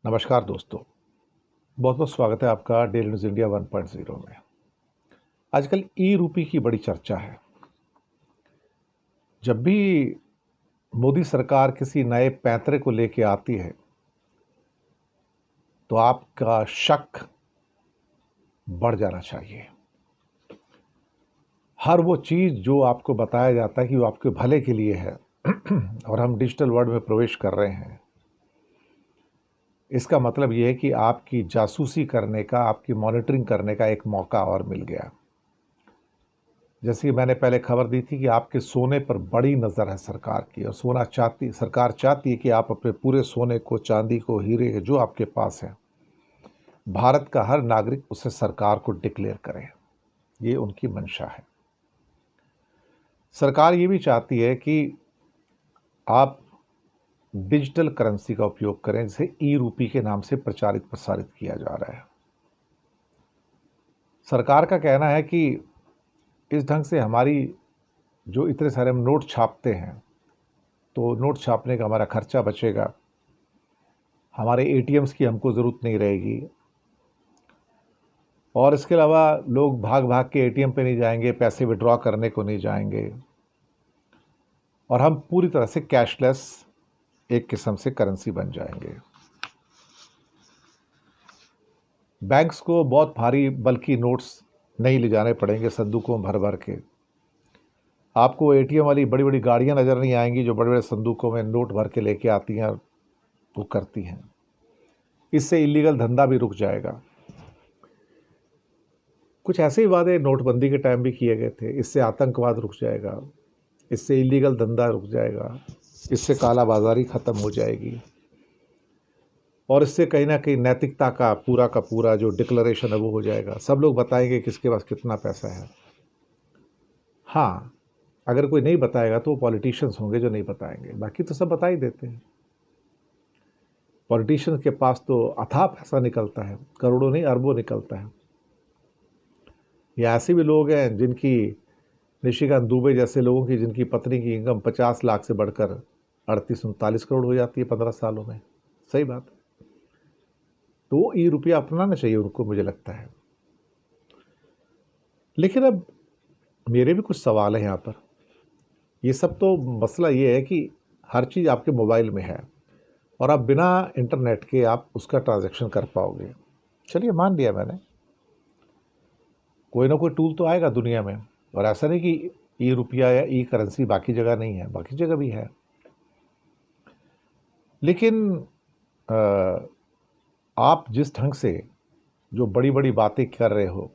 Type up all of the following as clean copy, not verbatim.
नमस्कार दोस्तों, बहुत बहुत स्वागत है आपका डेली न्यूज़ इंडिया 1.0 में। आजकल ई रूपी की बड़ी चर्चा है। जब भी मोदी सरकार किसी नए पैंतरे को लेके आती है तो आपका शक बढ़ जाना चाहिए। हर वो चीज़ जो आपको बताया जाता है कि वो आपके भले के लिए है और हम डिजिटल वर्ल्ड में प्रवेश कर रहे हैं, इसका मतलब ये है कि आपकी जासूसी करने का, आपकी मॉनिटरिंग करने का एक मौका और मिल गया। जैसे कि मैंने पहले खबर दी थी कि आपके सोने पर बड़ी नज़र है सरकार की, और सरकार चाहती है कि आप अपने पूरे सोने को, चांदी को, हीरे जो आपके पास है, भारत का हर नागरिक उसे सरकार को डिक्लेयर करे। ये उनकी मंशा है। सरकार ये भी चाहती है कि आप डिजिटल करेंसी का उपयोग करें, जिसे ई रूपी के नाम से प्रचारित प्रसारित किया जा रहा है। सरकार का कहना है कि इस ढंग से हमारी जो इतने सारे हम नोट छापते हैं, तो नोट छापने का हमारा खर्चा बचेगा, हमारे एटीएम्स की हमको ज़रूरत नहीं रहेगी, और इसके अलावा लोग भाग भाग के एटीएम पे नहीं जाएंगे, पैसे विड्रॉ करने को नहीं जाएंगे, और हम पूरी तरह से कैशलेस एक किस्म से करेंसी बन जाएंगे। बैंक्स को बहुत भारी बल्कि नोट्स नहीं ले जाने पड़ेंगे संदूकों भर भर के। आपको एटीएम वाली बड़ी बड़ी गाड़ियां नज़र नहीं आएंगी जो बड़े बड़े संदूकों में नोट भर के लेके आती हैं और वो करती हैं। इससे इलीगल धंधा भी रुक जाएगा। कुछ ऐसे ही वादे नोटबंदी के टाइम भी किए गए थे। इससे आतंकवाद रुक जाएगा, इससे इलीगल धंधा रुक जाएगा, इससे काला बाजारी ख़त्म हो जाएगी, और इससे कहीं ना कहीं नैतिकता का पूरा जो डिक्लेरेशन है वो हो जाएगा। सब लोग बताएंगे किसके पास कितना पैसा है। हाँ, अगर कोई नहीं बताएगा तो वो पॉलिटिशियंस होंगे जो नहीं बताएंगे, बाकी तो सब बता ही देते हैं। पॉलिटिशियंस के पास तो अथाह पैसा निकलता है, करोड़ों नहीं अरबों निकलता है। या ऐसे भी लोग हैं जिनकी, निशिकांत दुबे जैसे लोगों की, जिनकी पत्नी की इनकम 50 लाख से बढ़कर 38-39 करोड़ हो जाती है 15 सालों में। सही बात। तो ई रुपया अपनाना चाहिए उनको, मुझे लगता है। लेकिन अब मेरे भी कुछ सवाल हैं यहाँ पर। ये सब तो मसला ये है कि हर चीज़ आपके मोबाइल में है और आप बिना इंटरनेट के आप उसका ट्रांजैक्शन कर पाओगे। चलिए, मान लिया मैंने, कोई ना कोई टूल तो आएगा दुनिया में। और ऐसा नहीं कि ई रुपया या ई करेंसी बाकी जगह नहीं है, बाकी जगह भी है। लेकिन आप जिस ढंग से जो बड़ी बड़ी बातें कर रहे हो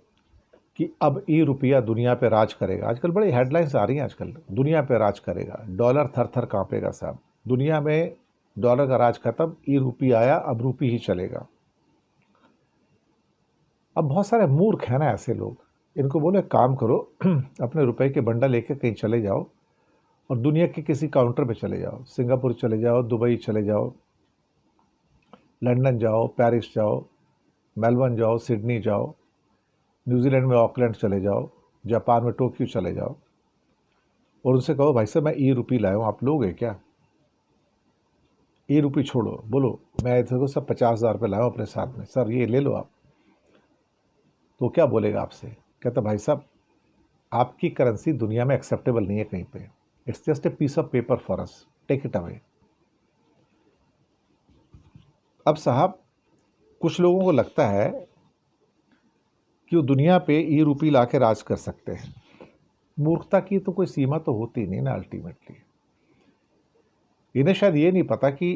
कि अब ई रुपया दुनिया पे राज करेगा, आजकल बड़ी हेडलाइंस आ रही हैं, आजकल दुनिया पे राज करेगा, डॉलर थर थर कांपेगा साहब, दुनिया में डॉलर का राज खत्म, ई रुपी आया, अब रुपी ही चलेगा। अब बहुत सारे मूर्ख हैं ना ऐसे लोग, इनको बोलो एक काम करो अपने रुपए के बंडल लेके कहीं चले जाओ और दुनिया के किसी काउंटर पे चले जाओ, सिंगापुर चले जाओ, दुबई चले जाओ, लंदन जाओ, पेरिस जाओ, मेलबर्न जाओ, सिडनी जाओ, न्यूजीलैंड में ऑकलैंड चले जाओ, जापान में टोक्यो चले जाओ, और उनसे कहो भाई साहब मैं ई रुपी लाया हूँ, आप लोगे क्या? ई रुपी छोड़ो, बोलो मैं देखो सब 50,000 रुपये लाया हूँ अपने साथ में, सर ये ले लो आप। तो क्या बोलेगा आपसे? कहता भाई साहब आपकी करेंसी दुनिया में एक्सेप्टेबल नहीं है कहीं पे, it's just a piece of paper for us, take it away. अब साहब कुछ लोगों को लगता है कि वो दुनिया पे ई रुपी ला के राज कर सकते हैं। मूर्खता की तो कोई सीमा तो होती नहीं ना अल्टीमेटली। इन्हें शायद ये नहीं पता कि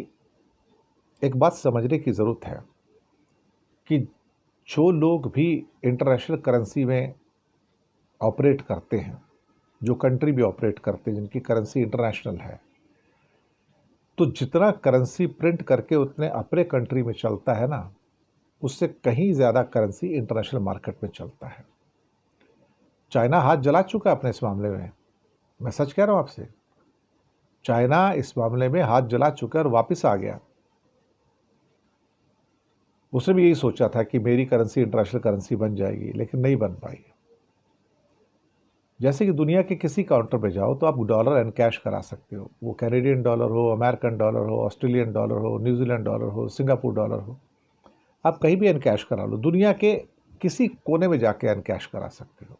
एक बात समझने की ज़रूरत है कि जो लोग भी इंटरनेशनल करेंसी में ऑपरेट करते हैं, जो कंट्री भी ऑपरेट करते हैं जिनकी करेंसी इंटरनेशनल है, तो जितना करेंसी प्रिंट करके उतने अपने कंट्री में चलता है ना, उससे कहीं ज़्यादा करेंसी इंटरनेशनल मार्केट में चलता है। चाइना हाथ जला चुका है अपने इस मामले में, मैं सच कह रहा हूँ आपसे। चाइना इस मामले में हाथ जला चुका है और वापस आ गया। उसने भी यही सोचा था कि मेरी करेंसी इंटरनेशनल करेंसी बन जाएगी, लेकिन नहीं बन पाई। जैसे कि दुनिया के किसी काउंटर पे जाओ तो आप डॉलर एंड कैश करा सकते हो, वो कैनेडियन डॉलर हो, अमेरिकन डॉलर हो, ऑस्ट्रेलियन डॉलर हो, न्यूजीलैंड डॉलर हो, सिंगापुर डॉलर हो, आप कहीं भी एनकैश करा लो, दुनिया के किसी कोने में जाके एनकैश करा सकते हो।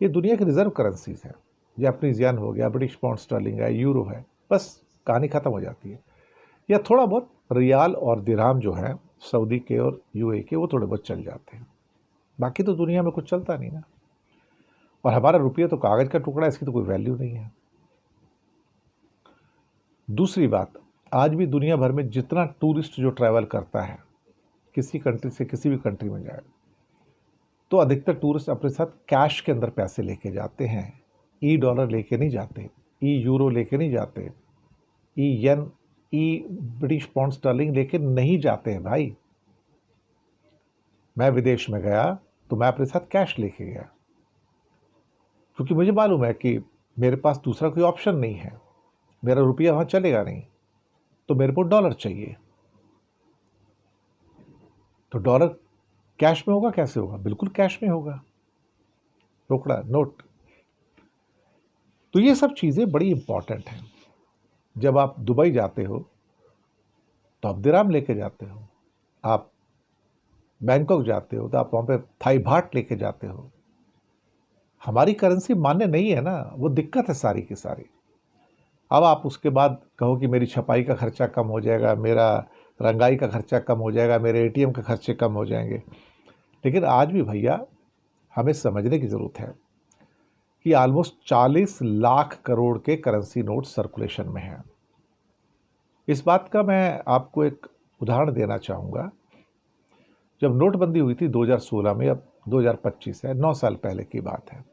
ये दुनिया की रिजर्व करेंसीज है। जापानीज येन हो गया, ब्रिटिश पाउंड स्टर्लिंग है, यूरो है, बस कहानी खत्म हो जाती है। या थोड़ा बहुत रियाल और दिरहम जो है सऊदी के और यूए के, वो थोड़े बहुत चल जाते हैं, बाकी तो दुनिया में कुछ चलता नहीं ना। और हमारा रुपया तो कागज का टुकड़ा है, इसकी तो कोई वैल्यू नहीं है। दूसरी बात, आज भी दुनिया भर में जितना टूरिस्ट जो ट्रैवल करता है किसी कंट्री से किसी भी कंट्री में जाए, तो अधिकतर टूरिस्ट अपने साथ कैश के अंदर पैसे लेके जाते हैं। ई डॉलर लेके नहीं जाते, ई यूरो लेके नहीं जाते, ई येन, ई ब्रिटिश पाउंड स्टर्लिंग लेके नहीं जाते हैं भाई। मैं विदेश में गया तो मैं अपने साथ कैश लेके गया, क्योंकि मुझे मालूम है कि मेरे पास दूसरा कोई ऑप्शन नहीं है, मेरा रुपया वहां चलेगा नहीं, तो मेरे को डॉलर चाहिए। तो डॉलर कैश में होगा, कैसे होगा? बिल्कुल कैश में होगा, रोकड़ा, नोट। तो ये सब चीज़ें बड़ी इंपॉर्टेंट हैं। जब आप दुबई जाते हो तो आप दिरहम लेके जाते हो, आप बैंकॉक जाते हो तो आप वहाँ पे थाई बाट लेके जाते हो। हमारी करेंसी मान्य नहीं है ना, वो दिक्कत है सारी की सारी। अब आप उसके बाद कहो कि मेरी छपाई का खर्चा कम हो जाएगा, मेरा रंगाई का खर्चा कम हो जाएगा, मेरे एटीएम के खर्चे कम हो जाएंगे, लेकिन आज भी भैया हमें समझने की ज़रूरत है कि ऑलमोस्ट 40 लाख करोड़ के करेंसी नोट सर्कुलेशन में हैं। इस बात का मैं आपको एक उदाहरण देना चाहूँगा। जब नोटबंदी हुई थी 2016 में, अब 2025 है, 9 साल पहले की बात है,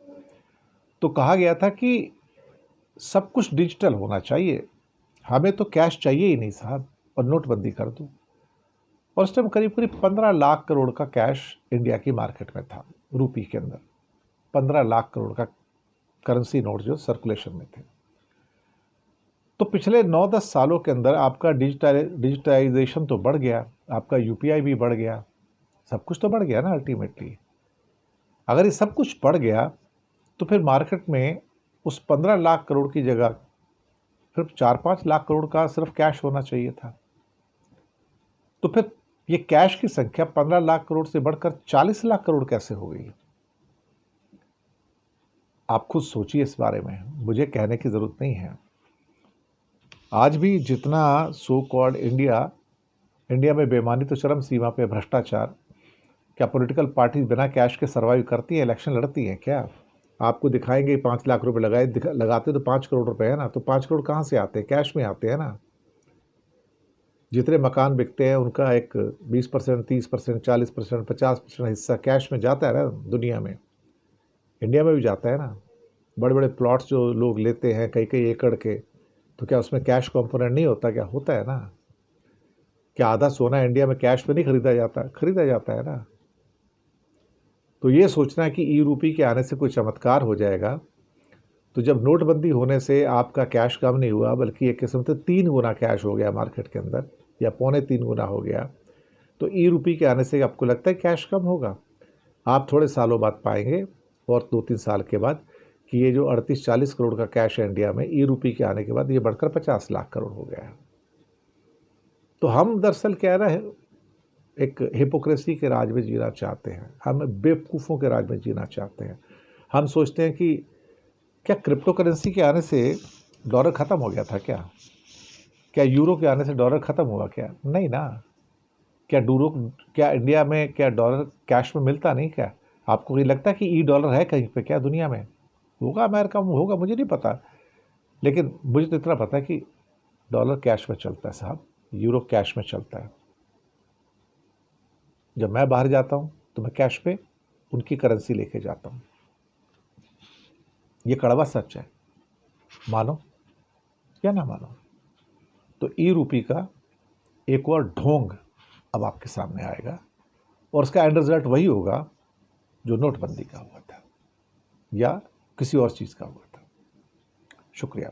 तो कहा गया था कि सब कुछ डिजिटल होना चाहिए, हमें तो कैश चाहिए ही नहीं साहब, और नोटबंदी कर दो। और उस टाइम करीब करीब 15 लाख करोड़ का कैश इंडिया की मार्केट में था, रूपी के अंदर 15 लाख करोड़ का करेंसी नोट जो सर्कुलेशन में थे। तो पिछले 9-10 सालों के अंदर आपका डिजिटाइजेशन तो बढ़ गया, आपका यूपीआई भी बढ़ गया, सब कुछ तो बढ़ गया ना अल्टीमेटली। अगर ये सब कुछ बढ़ गया तो फिर मार्केट में उस 15 लाख करोड़ की जगह सिर्फ 4-5 लाख करोड़ का सिर्फ कैश होना चाहिए था। तो फिर ये कैश की संख्या 15 लाख करोड़ से बढ़कर 40 लाख करोड़ कैसे हो गई? आप खुद सोचिए इस बारे में, मुझे कहने की जरूरत नहीं है। आज भी जितना सो कॉल्ड इंडिया में बेईमानी तो चरम सीमा पे, भ्रष्टाचार, क्या पॉलिटिकल पार्टी बिना कैश के सर्वाइव करती है, इलेक्शन लड़ती है क्या? आपको दिखाएंगे 5 लाख रुपए लगाते तो 5 करोड़ रुपए है ना, तो 5 करोड़ कहाँ से आते हैं? कैश में आते हैं ना। जितने मकान बिकते हैं उनका एक 20%, 30%, 40%, 50% हिस्सा कैश में जाता है ना दुनिया में, इंडिया में भी जाता है ना। बड़े बड़े प्लॉट्स जो लोग लेते हैं कई कई एकड़ के, तो क्या उसमें कैश कंपोनेंट नहीं होता? क्या होता है ना। क्या आधा सोना इंडिया में कैश में नहीं खरीदा जाता? खरीदा जाता है ना। तो ये सोचना कि ई रूपी के आने से कोई चमत्कार हो जाएगा, तो जब नोटबंदी होने से आपका कैश कम नहीं हुआ बल्कि एक किस्म से 3 गुना कैश हो गया मार्केट के अंदर, या 2.25 गुना हो गया, तो ई रूपी के आने से आपको लगता है कैश कम होगा? आप थोड़े सालों बाद पाएंगे, और 2-3 साल के बाद, कि ये जो 38-40 करोड़ का कैश है इंडिया में, ई रूपी के आने के बाद ये बढ़कर 50 लाख करोड़ हो गया है। तो हम दरअसल कह रहे हैं एक हिपोक्रेसी के राज में जीना चाहते हैं, हम बेवकूफ़ों के राज में जीना चाहते हैं। हम सोचते हैं कि क्या क्रिप्टो करेंसी के आने से डॉलर ख़त्म हो गया था क्या? क्या यूरो के आने से डॉलर ख़त्म हुआ क्या? नहीं ना। क्या इंडिया में क्या डॉलर कैश में मिलता नहीं क्या? आपको ये लगता है कि ई डॉलर है कहीं पे क्या दुनिया में? होगा अमेरिका में, होगा, मुझे नहीं पता, लेकिन मुझे तो इतना पता है कि डॉलर कैश में चलता है साहब, यूरो कैश में चलता है। जब मैं बाहर जाता हूँ तो मैं कैश पे उनकी करेंसी लेके जाता हूँ। ये कड़वा सच है, मानो या ना मानो। तो ई रूपी का एक और ढोंग अब आपके सामने आएगा, और उसका एंड रिजल्ट वही होगा जो नोटबंदी का हुआ था या किसी और चीज़ का हुआ था। शुक्रिया।